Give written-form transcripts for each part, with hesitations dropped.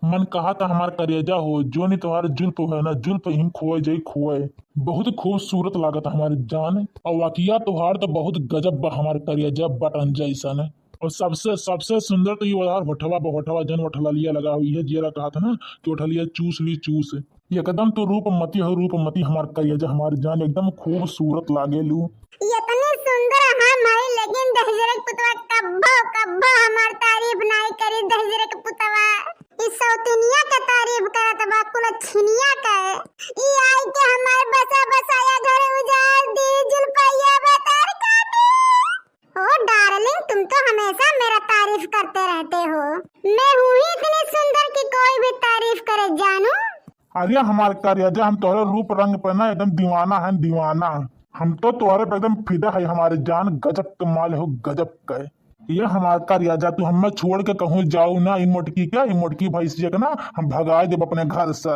मन कहा था हमार करेजा हो जो नहीं तुम्हारे जुल्फ है ना जुल्फ हिम खोए जई खोए। बहुत खूबसूरत लागत हमारी जान। और वाकिया तुहार तो बहुत गजब बा हमार करेजा बटन जैसन। और सबसे सबसे सुंदर तो ये उधार होठवा होठवा जन होठलिया लगा हुई है जियरा कहा था ना कि होठलिया चूस ली चूस। एकदम तो रूपमती हो रूपमती हमार करेजा हमारी जान एकदम खूबसूरत लागे लू। इतनी सुंदर हम है लेकिन दहजरे के पुतवा कब्बो कब्बो हमार तारीफ नहीं करी। दहजरे के पुतवा इस सौतनिया का तारीफ करत बा कुल छिनिया का। ई आई के हमार बसा बसाया घर उजाड़ दी जुल्फैया बतार काटे। ओ डार्लिंग तुम तो हमेशा मेरा तारीफ करते रहते हो। मैं हूँ ही इतनी सुंदर कि कोई भी तारीफ करे जानू। अरे हमार करेजा हम तोहरे रूप रंग पे ना एकदम दीवाना है दीवाना। हम तो तुम्हारे पे एकदम फिदा है हमारे जान गजब कमाल हो गजब का। ये हमारा करेजा तू हमें छोड़ के कहूँ जाऊ ना इन मोटकी क्या इन मोटकी भैंसिया ना हम भगा देब अपने घर से।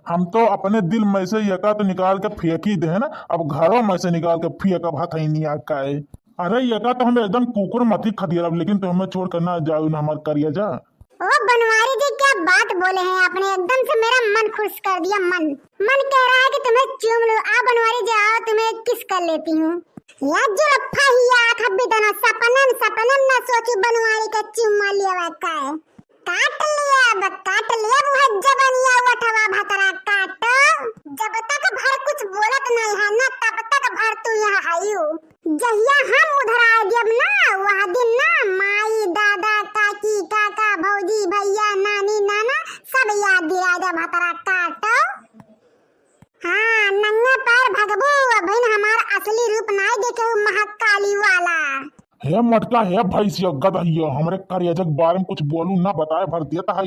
हम तो अपने दिल में से यका तो निकाल के फेंक ही दे ना अब घरों में से निकाल के फेंक अब हथैनिया का। अरे यका तो हमें एकदम कुकुर मती खदिया लेकिन तो हमें छोड़ कर ना जाऊ ना हमारे करेजा। ओ बनवारी जी क्या बात बोले हैं आपने एकदम से मेरा मन खुश कर दिया। मन कह रहा है कि तुम्हें चूम लूं। आ बनवारी जी आओ तुम्हें किस कर लेती हूँ। या जो रफा ही आँख भी दोनों सपनम सपनम ना सोचू बनवारी का चूमा लिया हुआ का है। काट लिया वो जबनिया उठवा भतरा काटो। जब तक भर कुछ बोलत नहीं है ना तब तक भर तू यहाँ आयु। जहिया हम उधर आए जब ना वह दिन ना माई दादा काकी काका भौजी भैया नानी नाना सब याद दिला जब भतरा काटो। हाँ नंगे पैर भगबू अभिन हमारा असली रूप नहीं देखे महाकाली वाला। हे मटका हे भैंसिया गदहिया हमरे करेजा के बारे में कुछ बोलू ना बताए भर देता है।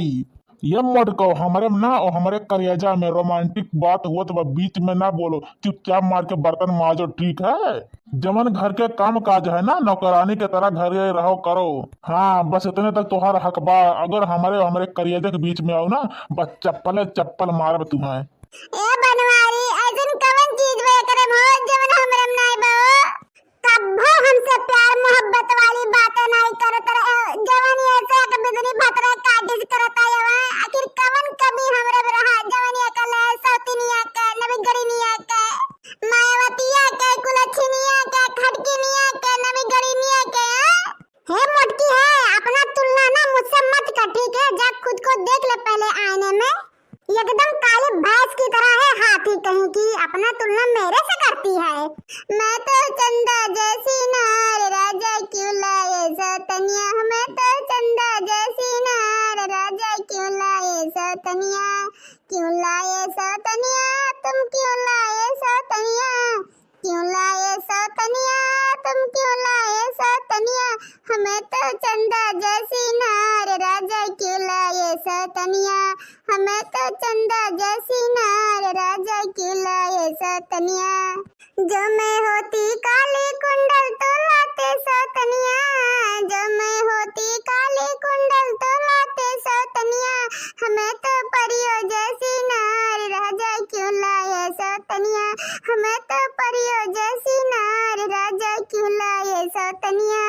ये मटको हमारे ना और हमारे करेजा में रोमांटिक बात हुआ तो बीच में ना बोलो चुपचाप मार के बर्तन माजो ठीक है। जमन घर के काम काज है ना नौकरानी के तरह घर रहो करो। हाँ बस इतने तक तुम्हारा हक बा। अगर हमारे हमारे करेजा के बीच में आओ ना बस चप्पल चप्पल मारब तुम्हें। ए बनवारी ऐसन कवन चीज वे करे मो जवन हमरे में नहीं बा। कब्बो हमसे प्यार मोहब्बत वाली बातें नहीं करत रहे जवन ऐसे एक बिदनी भतरा काटिस करत आया। आखिर कवन कभी हमरे में रहा जवन ये कल सौतिनिया का नबी गरीनिया का मायावतिया का कुलछनिया का खटकिनिया का नबी गरीनिया का। हे मोटकी है अपना तुलना ना मुझसे मत कर ठीक है। जा खुद को देख ले पहले आईने में। एकदम काली भैंस की तरह है हाथी कहीं की अपना तुलना मेरे से करती है। मैं तो चंदा जैसी नार राजा क्यों लाए सौतनिया। मैं तो चंदा जैसी नार राजा क्यों लाए सौतनिया। क्यों लाए सौतनिया तुम क्यों लाए सौतनिया। क्यों लाए सौतनिया तुम क्यों लाए सौतनिया। हमें तो चंदा जैसी नार राजा क्यों लाए सौतनिया। हमें तो चंदा जैसी नार राजा क्यों लाए सौतनिया। जो मैं होती काली कुंडल तो लाते सौतनिया। जो मैं होती काली कुंडल तो लाते सौतनिया। हमें तो परियों जैसी नार राजा क्यों लाए सौतनिया। हमें तो परियों जैसी नार राजा क्यों लाए सौतनिया।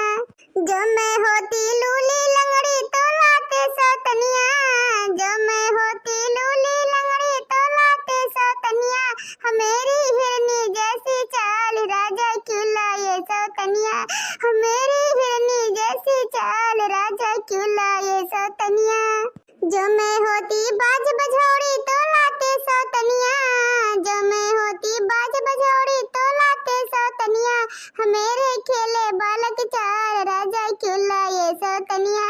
जो मैं होती लूली लंगड़ी तो लाते सौतनिया। जो मैं होती लूली लंगड़ी तो लाते सौतनिया। हमेरी हिरनी जैसी चाल राजा क्यों लाए सौतनिया। हमेरी हिरनी जैसी चाल राजा क्यों लाए सौतनिया। जो मैं होती बाज बझोड़ी तो लाते सौतनिया। जो मैं होती बाज बझोड़ी तो लाते सौतनिया। हमेरे खेले बालक चार राजा क्यों लाए सौतनिया।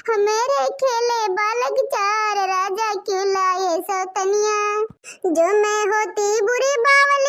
हमेरे खेले बालक चार राजा क्यों लाए सौतनिया। जो मैं होती बुरी बावली